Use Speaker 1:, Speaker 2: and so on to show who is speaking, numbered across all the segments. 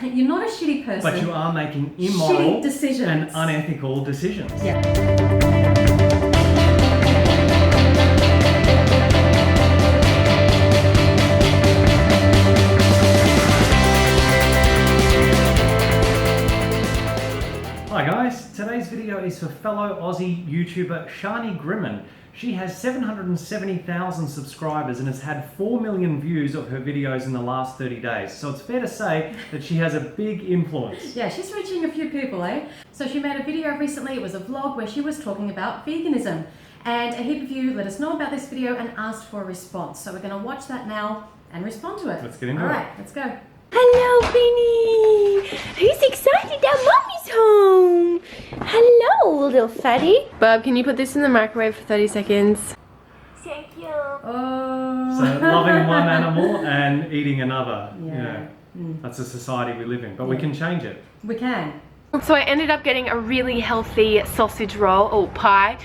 Speaker 1: you're not a shitty person.
Speaker 2: But you are making immoral
Speaker 1: decisions
Speaker 2: and unethical decisions.
Speaker 1: Yeah.
Speaker 2: Hi guys, today's video is for fellow Aussie YouTuber SHANI GRIMMOND. She has 770,000 subscribers and has had 4 million views of her videos in the last 30 days. So it's fair to say that she has a big influence.
Speaker 1: Yeah, she's reaching a few people, eh? So she made a video recently, it was a vlog where she was talking about veganism. And a heap of you let us know about this video and asked for a response. So we're going to watch that now and respond to it.
Speaker 2: Let's get into it.
Speaker 1: Alright, let's go.
Speaker 3: Hello, Vinny! Who's excited that Mummy's home? Hello, little fatty. Bub, can you put this in the microwave for 30 seconds? Thank you.
Speaker 1: Oh.
Speaker 2: So loving one animal and eating another.
Speaker 1: Yeah.
Speaker 2: That's a society we live in, but we can change it.
Speaker 1: We can.
Speaker 3: So I ended up getting a really healthy sausage roll, or pie.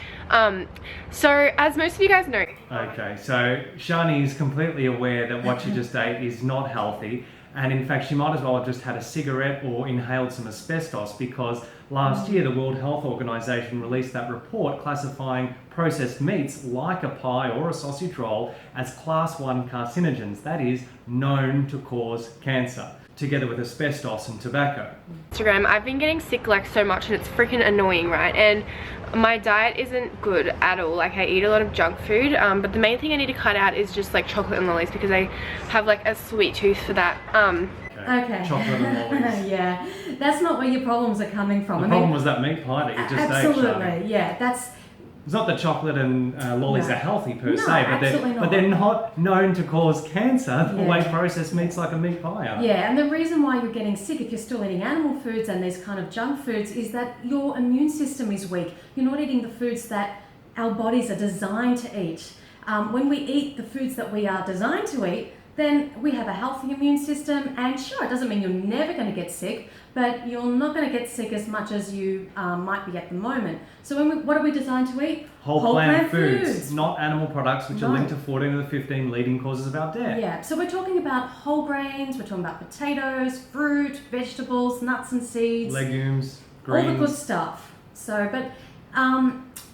Speaker 3: So as most of you guys know.
Speaker 2: Okay, so SHANI is completely aware that what she just ate is not healthy. And in fact, she might as well have just had a cigarette or inhaled some asbestos, because last year the World Health Organization released that report classifying processed meats like a pie or a sausage roll as class 1 carcinogens, that is, known to cause cancer, together with asbestos and tobacco.
Speaker 3: Instagram, I've been getting sick like so much and it's freaking annoying, right? And my diet isn't good at all. Like, I eat a lot of junk food, but the main thing I need to cut out is just like chocolate and lollies, because I have like a sweet tooth for that.
Speaker 1: Okay.
Speaker 2: Chocolate and lollies.
Speaker 1: Yeah, that's not where your problems are coming from.
Speaker 2: The problem was that meat pie that you just ate,
Speaker 1: absolutely,
Speaker 2: SHANI.
Speaker 1: yeah, that's...
Speaker 2: It's not that chocolate and lollies are healthy per se,
Speaker 1: absolutely
Speaker 2: but they're not known to cause cancer the way processed meats like a meat pie are.
Speaker 1: Yeah, and the reason why you're getting sick if you're still eating animal foods and these kind of junk foods is that your immune system is weak. You're not eating the foods that our bodies are designed to eat. When we eat the foods that we are designed to eat, then we have a healthy immune system, and sure, it doesn't mean you're never going to get sick, but you're not going to get sick as much as you might be at the moment. So what are we designed to eat?
Speaker 2: Whole plant foods, not animal products, which are linked to 14 of the 15 leading causes of our death.
Speaker 1: Yeah, so we're talking about whole grains, we're talking about potatoes, fruit, vegetables, nuts and seeds.
Speaker 2: Legumes, greens.
Speaker 1: All the good stuff. So, but,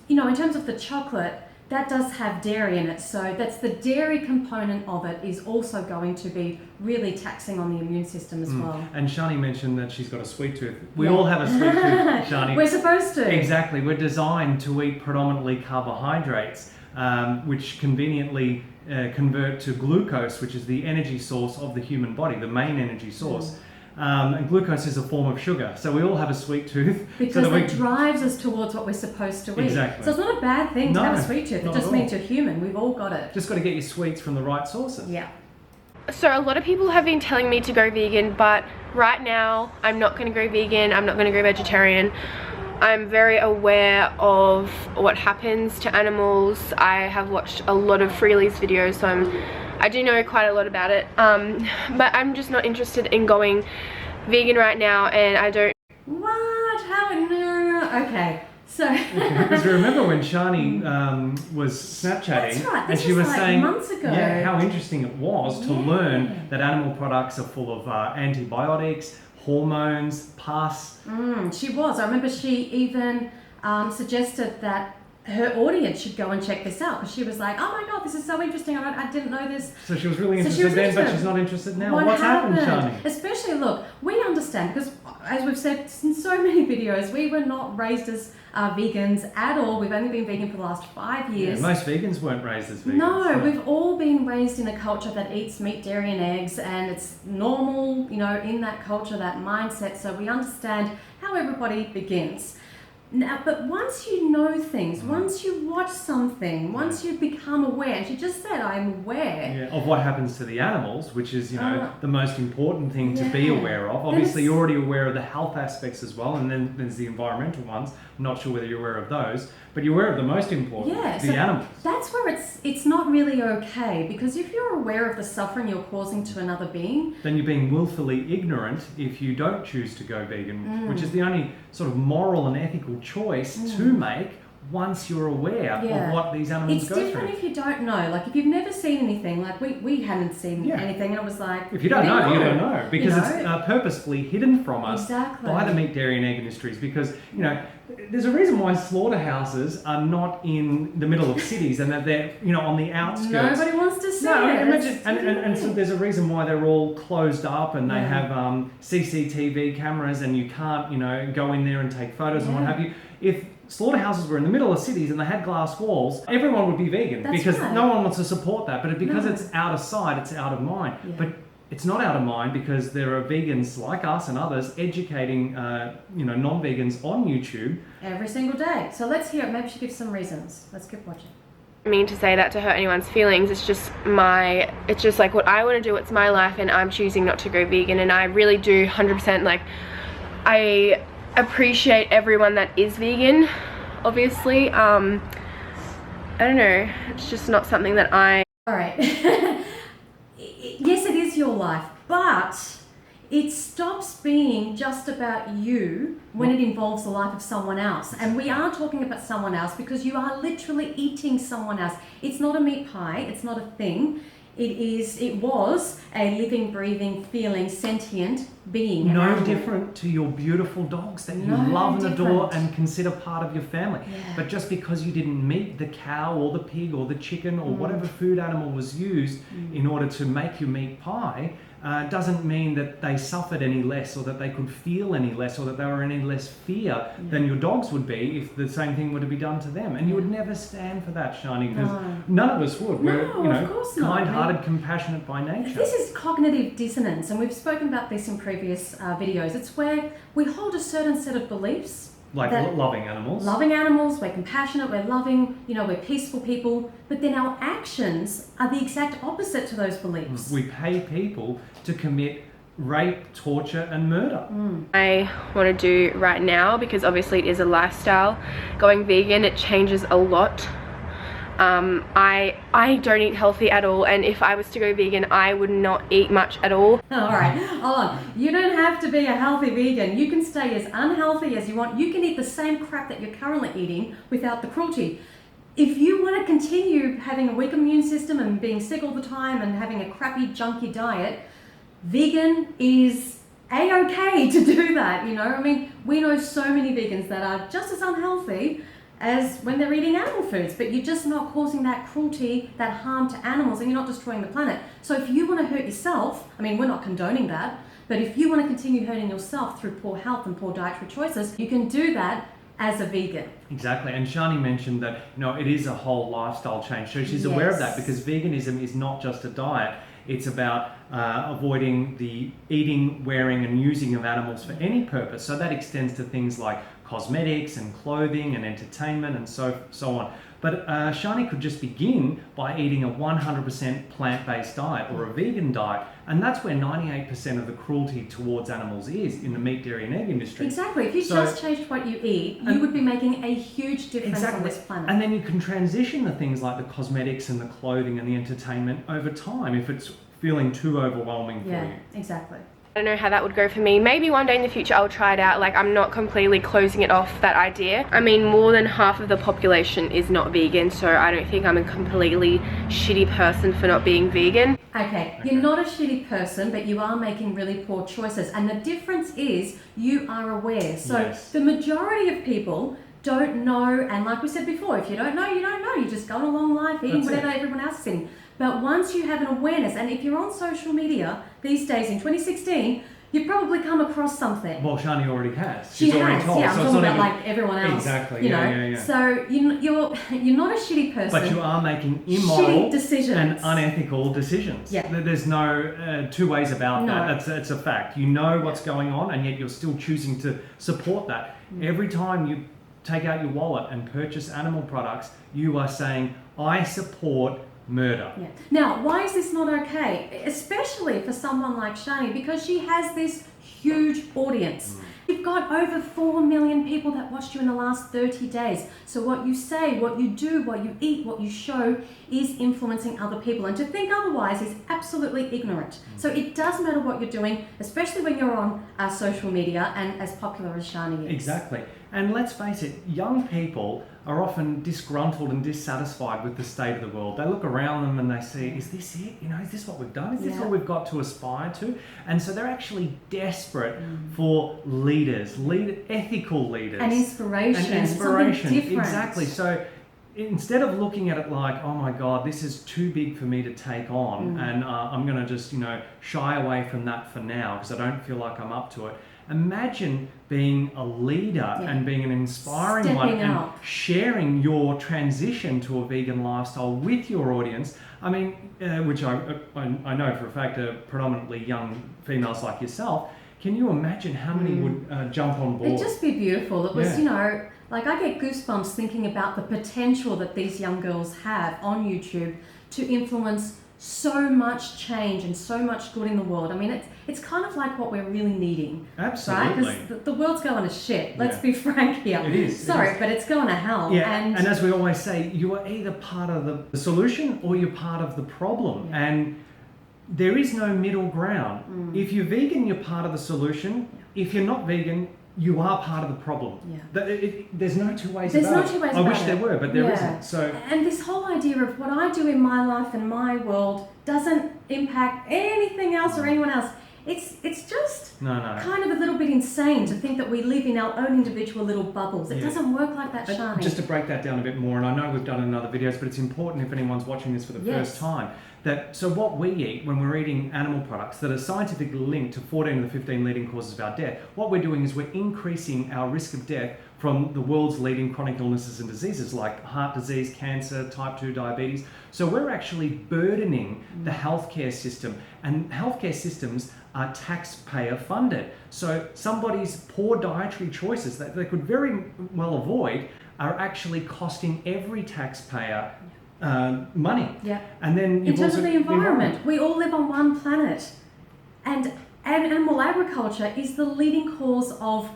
Speaker 1: you know, in terms of the chocolate, that does have dairy in it, so that's the dairy component of it is also going to be really taxing on the immune system as well.
Speaker 2: And SHANI mentioned that she's got a sweet tooth. We all have a sweet tooth, SHANI.
Speaker 1: We're supposed to.
Speaker 2: Exactly. We're designed to eat predominantly carbohydrates, which conveniently convert to glucose, which is the energy source of the human body, the main energy source. And glucose is a form of sugar, so we all have a sweet tooth.
Speaker 1: Because it drives us towards what we're supposed to eat.
Speaker 2: Exactly.
Speaker 1: So it's not a bad thing to have a sweet tooth, it just means you're human, we've all got it.
Speaker 2: Just got to get your sweets from the right sources.
Speaker 1: Yeah.
Speaker 3: So a lot of people have been telling me to go vegan, but right now I'm not going to go vegan, I'm not going to go vegetarian. I'm very aware of what happens to animals. I have watched a lot of Freely's videos, so I do know quite a lot about it, but I'm just not interested in going vegan right now, and I don't...
Speaker 1: What? How? No. Okay, so...
Speaker 2: Because remember when SHANI was Snapchatting,
Speaker 1: That's right.
Speaker 2: and she was
Speaker 1: like
Speaker 2: saying
Speaker 1: months ago.
Speaker 2: how interesting it was to learn that animal products are full of antibiotics, hormones, pus.
Speaker 1: She was. I remember she even suggested that her audience should go and check this out, because she was like, oh my god, this is so interesting, I didn't know this.
Speaker 2: So she was really interested then, but she's not interested now. What's happened, SHANI?
Speaker 1: Especially, look, we understand, because as we've said in so many videos, we were not raised as vegans at all. We've only been vegan for the last 5 years.
Speaker 2: Yeah, most vegans weren't raised as vegans.
Speaker 1: No, we've all been raised in a culture that eats meat, dairy and eggs, and it's normal, you know, in that culture, that mindset, so we understand how everybody begins. Now, but once you know things, once you watch something, once you become aware, and she just said, I'm aware.
Speaker 2: Of what happens to the animals, which is, you know, the most important thing to be aware of. Obviously, you're already aware of the health aspects as well, and then there's the environmental ones. I'm not sure whether you're aware of those, but you're aware of the most important, the animals.
Speaker 1: That's where it's not really okay, because if you're aware of the suffering you're causing to another being,
Speaker 2: then you're being willfully ignorant if you don't choose to go vegan, which is the only sort of moral and ethical choice to make once you're aware of what these animals
Speaker 1: it's
Speaker 2: go through.
Speaker 1: It's different if you don't know. Like if you've never seen anything, like we hadn't seen anything, and it was like...
Speaker 2: If you don't know, you don't know. Because it's purposefully hidden from us by the meat, dairy and egg industries. Because, you know, there's a reason why slaughterhouses are not in the middle of cities and that they're, you know, on the outskirts.
Speaker 1: Nobody wants to see it.
Speaker 2: Imagine, and so there's a reason why they're all closed up and they have CCTV cameras and you can't, you know, go in there and take photos and what have you. If slaughterhouses were in the middle of cities and they had glass walls, everyone would be vegan because no one wants to support that. But because it's out of sight, it's out of mind. Yeah. But it's not out of mind because there are vegans like us and others educating, you know, non-vegans on YouTube
Speaker 1: every single day. So let's hear it. Maybe she gives some reasons. Let's keep watching.
Speaker 3: I mean to say that to hurt anyone's feelings. It's just like what I want to do. It's my life, and I'm choosing not to go vegan. And I really do 100% like I appreciate everyone that is vegan, obviously. I don't know, it's just not something that
Speaker 1: Alright. Yes, it is your life, but it stops being just about you when it involves the life of someone else. And we are talking about someone else because you are literally eating someone else. It's not a meat pie, it's not a thing. It was a living, breathing, feeling, sentient being.
Speaker 2: No different to your beautiful dogs that you love and adore and consider part of your family. Yeah. But just because you didn't meet the cow or the pig or the chicken or whatever food animal was used in order to make your meat pie, doesn't mean that they suffered any less or that they could feel any less or that they were in any less fear than your dogs would be if the same thing were to be done to them. And you would never stand for that, Shani, because none of us would. We're, you know, kind-hearted, compassionate by nature.
Speaker 1: This is cognitive dissonance, and we've spoken about this in previous videos. It's where we hold a certain set of beliefs.
Speaker 2: Like loving animals.
Speaker 1: Loving animals, we're compassionate, we're loving, you know, we're peaceful people, but then our actions are the exact opposite to those beliefs.
Speaker 2: We pay people to commit rape, torture and murder.
Speaker 3: I want to do right now, because obviously it is a lifestyle. Going vegan, it changes a lot. I don't eat healthy at all, and if I was to go vegan, I would not eat much at all.
Speaker 1: Alright, hold on. You don't have to be a healthy vegan. You can stay as unhealthy as you want. You can eat the same crap that you're currently eating without the cruelty. If you want to continue having a weak immune system and being sick all the time and having a crappy, junky diet, vegan is A-okay to do that, you know? I mean, we know so many vegans that are just as unhealthy as when they're eating animal foods, but you're just not causing that cruelty, that harm to animals, and you're not destroying the planet. So if you want to hurt yourself, I mean, we're not condoning that, but if you want to continue hurting yourself through poor health and poor dietary choices, you can do that as a vegan.
Speaker 2: Exactly, and Shani mentioned that, you know, it is a whole lifestyle change. So she's aware of that, because veganism is not just a diet. It's about avoiding the eating, wearing and using of animals for any purpose. So that extends to things like cosmetics and clothing and entertainment and so on. But Shani could just begin by eating a 100% plant-based diet or a vegan diet, and that's where 98% of the cruelty towards animals is in the meat, dairy and egg industry.
Speaker 1: Exactly. If you just changed what you eat, you would be making a huge difference on this planet.
Speaker 2: And then you can transition to things like the cosmetics and the clothing and the entertainment over time if it's feeling too overwhelming for you.
Speaker 1: Yeah, exactly.
Speaker 3: I don't know how that would go for me. Maybe one day in the future I'll try it out. Like, I'm not completely closing it off, that idea. I mean, more than half of the population is not vegan, so I don't think I'm a completely shitty person for not being vegan.
Speaker 1: Okay, you're not a shitty person, but you are making really poor choices. And the difference is you are aware. So the majority of people don't know, and like we said before, if you don't know, you don't know. You're just going along life eating whatever everyone else is eating. But once you have an awareness, and if you're on social media these days in 2016, you've probably come across something.
Speaker 2: Well, Shani already has.
Speaker 1: She's already told. Yeah, I'm talking about like everyone else.
Speaker 2: Exactly.
Speaker 1: You know? So you're not a shitty person.
Speaker 2: But you are making immoral
Speaker 1: decisions
Speaker 2: and unethical decisions.
Speaker 1: Yeah.
Speaker 2: There's no two ways about that. That's a fact. You know what's going on, and yet you're still choosing to support that. Every time you take out your wallet and purchase animal products, you are saying, I support murder.
Speaker 1: Yeah. Now, why is this not okay? Especially for someone like Shani, because she has this huge audience. You've got over 4 million people that watched you in the last 30 days. So what you say, what you do, what you eat, what you show is influencing other people. And to think otherwise is absolutely ignorant. So it does matter what you're doing, especially when you're on social media and as popular as SHANI is.
Speaker 2: Exactly. And let's face it, young people are often disgruntled and dissatisfied with the state of the world. They look around them and they see, is this it? You know, is this what we've done? Is this what we've got to aspire to? And so they're actually desperate for leaders, ethical leaders.
Speaker 1: And inspiration.
Speaker 2: Something different.
Speaker 1: Different.
Speaker 2: Exactly. So instead of looking at it like, oh my God, this is too big for me to take on and I'm going to just, shy away from that for now because I don't feel like I'm up to it. Imagine being a leader and being an inspiring
Speaker 1: Stepping
Speaker 2: one and
Speaker 1: up.
Speaker 2: sharing your transition to a vegan lifestyle with your audience. I mean, which I know for a fact are predominantly young females like yourself. Can you imagine how many would jump on board?
Speaker 1: It'd just be beautiful. It was, like I get goosebumps thinking about the potential that these young girls have on YouTube to influence so much change and so much good in the world. I mean, it's kind of like what we're really needing.
Speaker 2: Absolutely.
Speaker 1: Right? Because the world's going to shit. Let's be frank here.
Speaker 2: It is.
Speaker 1: Sorry, but it's going to hell.
Speaker 2: Yeah, and as we always say, you are either part of the solution or you're part of the problem.
Speaker 1: Yeah.
Speaker 2: And there is no middle ground. If you're vegan, you're part of the solution. If you're not vegan, you are part of the problem.
Speaker 1: Yeah.
Speaker 2: There's no two ways
Speaker 1: There's
Speaker 2: about
Speaker 1: no
Speaker 2: it.
Speaker 1: two ways
Speaker 2: I
Speaker 1: about
Speaker 2: wish
Speaker 1: it.
Speaker 2: there were, but there isn't. So,
Speaker 1: and this whole idea of what I do in my life and my world doesn't impact anything else or anyone else. It's just kind of a little bit insane to think that we live in our own individual little bubbles. It doesn't work like that, SHANI.
Speaker 2: Just to break that down a bit more, and I know we've done it in other videos, but it's important if anyone's watching this for the first time, so what we eat when we're eating animal products that are scientifically linked to 14 of the 15 leading causes of our death, what we're doing is we're increasing our risk of death from the world's leading chronic illnesses and diseases like heart disease, cancer, type 2 diabetes. So we're actually burdening the healthcare system, and healthcare systems are taxpayer funded. So somebody's poor dietary choices that they could very well avoid are actually costing every taxpayer money.
Speaker 1: Yeah.
Speaker 2: And then
Speaker 1: in terms of the environment, we all live on one planet, and animal agriculture is the leading cause of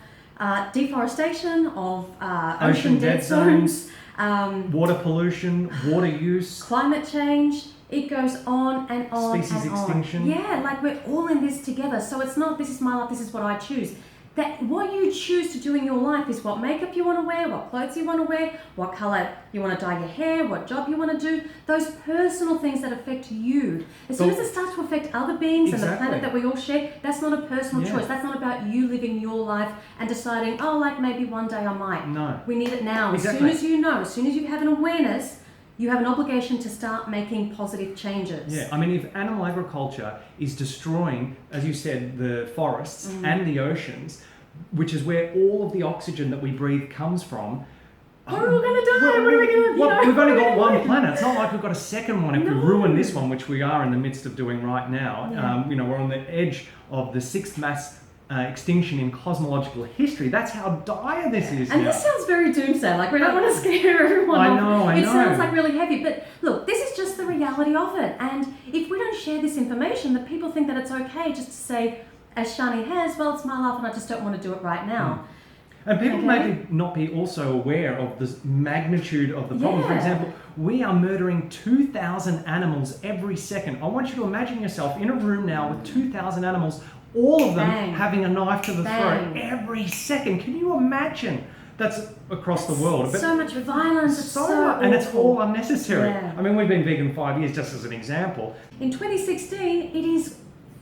Speaker 1: deforestation, of ocean dead zones,
Speaker 2: water pollution, water use,
Speaker 1: climate change. It goes on and on
Speaker 2: species
Speaker 1: and
Speaker 2: extinction.
Speaker 1: on. Yeah, like we're all in this together. So it's not this is my life, this is what I choose. That what you choose to do in your life is what makeup you want to wear, what clothes you want to wear, what color you want to dye your hair, what job you want to do. Those personal things that affect you. As soon as it starts to affect other beings and the planet that we all share, that's not a personal choice. That's not about you living your life and deciding, oh, like maybe one day I might.
Speaker 2: No.
Speaker 1: We need it now.
Speaker 2: Exactly.
Speaker 1: As soon as you know, as soon as you have an awareness, you have an obligation to start making positive changes.
Speaker 2: Yeah, I mean, if animal agriculture is destroying, as you said, the forests and the oceans, which is where all of the oxygen that we breathe comes from,
Speaker 1: we're all going to die. What are we going to do?
Speaker 2: We've only got one planet. It's not like we've got a second one if we ruin this one, which we are in the midst of doing right now.
Speaker 1: Yeah.
Speaker 2: We're on the edge of the sixth mass extinction in cosmological history. That's how dire this is
Speaker 1: and
Speaker 2: now.
Speaker 1: This sounds very doomsday, like we don't want to scare everyone off.
Speaker 2: I know.
Speaker 1: It sounds like really heavy, but look, this is just the reality of it. And if we don't share this information, that people think that it's okay just to say, as SHANI has, well, it's my life and I just don't want to do it right now.
Speaker 2: And people may not be also aware of the magnitude of the problem. For example, we are murdering 2,000 animals every second. I want you to imagine yourself in a room now with 2,000 animals, all of them having a knife to the throat every second. Can you imagine? That's across the world.
Speaker 1: So much violence. It's so awful.
Speaker 2: And it's all unnecessary.
Speaker 1: Yeah.
Speaker 2: I mean, we've been vegan 5 years, just as an example.
Speaker 1: In 2016, it is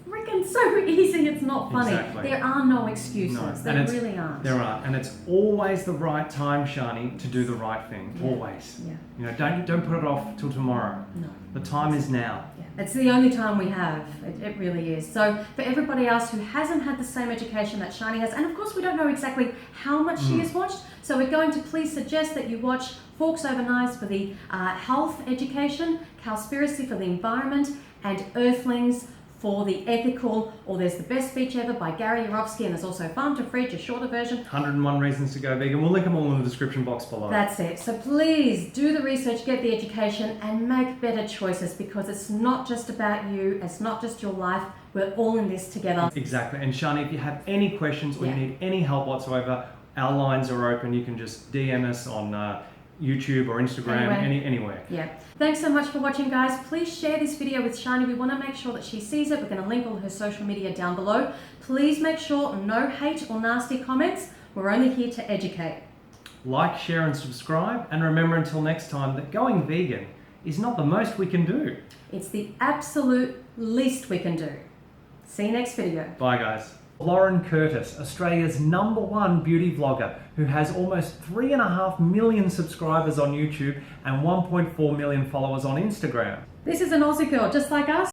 Speaker 1: freaking so easy, it's not funny.
Speaker 2: Exactly.
Speaker 1: There are no excuses.
Speaker 2: No.
Speaker 1: There really aren't.
Speaker 2: There aren't. And it's always the right time, SHANI, to do the right thing.
Speaker 1: Yeah.
Speaker 2: Always.
Speaker 1: Yeah.
Speaker 2: Don't put it off till tomorrow.
Speaker 1: No.
Speaker 2: The time is now.
Speaker 1: Yeah. It's the only time we have. It really is. So for everybody else who hasn't had the same education that SHANI has, and of course we don't know exactly how much she has watched, so we're going to please suggest that you watch Forks Over Knives for the health education, Cowspiracy for the environment, and Earthlings for the ethical, or There's the Best Speech Ever by Gary Yourofsky, and there's also Farm to Fridge, a shorter version.
Speaker 2: 101 Reasons to Go Vegan. We'll link them all in the description box below.
Speaker 1: That's it. So please do the research, get the education, and make better choices, because it's not just about you, it's not just your life, We're all in this together.
Speaker 2: Exactly. And Shani, if you have any questions or you need any help whatsoever, our lines are open. You can just DM us on YouTube or Instagram, anywhere.
Speaker 1: Yeah. Thanks so much for watching, guys. Please share this video with Shani. We want to make sure that she sees it. We're going to link all her social media down below. Please make sure no hate or nasty comments. We're only here to educate.
Speaker 2: Like, share and subscribe. And remember until next time that going vegan is not the most we can do.
Speaker 1: It's the absolute least we can do. See you next video.
Speaker 2: Bye, guys. Lauren Curtis, Australia's #1 beauty vlogger, who has almost 3.5 million subscribers on YouTube and 1.4 million followers on Instagram.
Speaker 1: This is an Aussie girl just like us.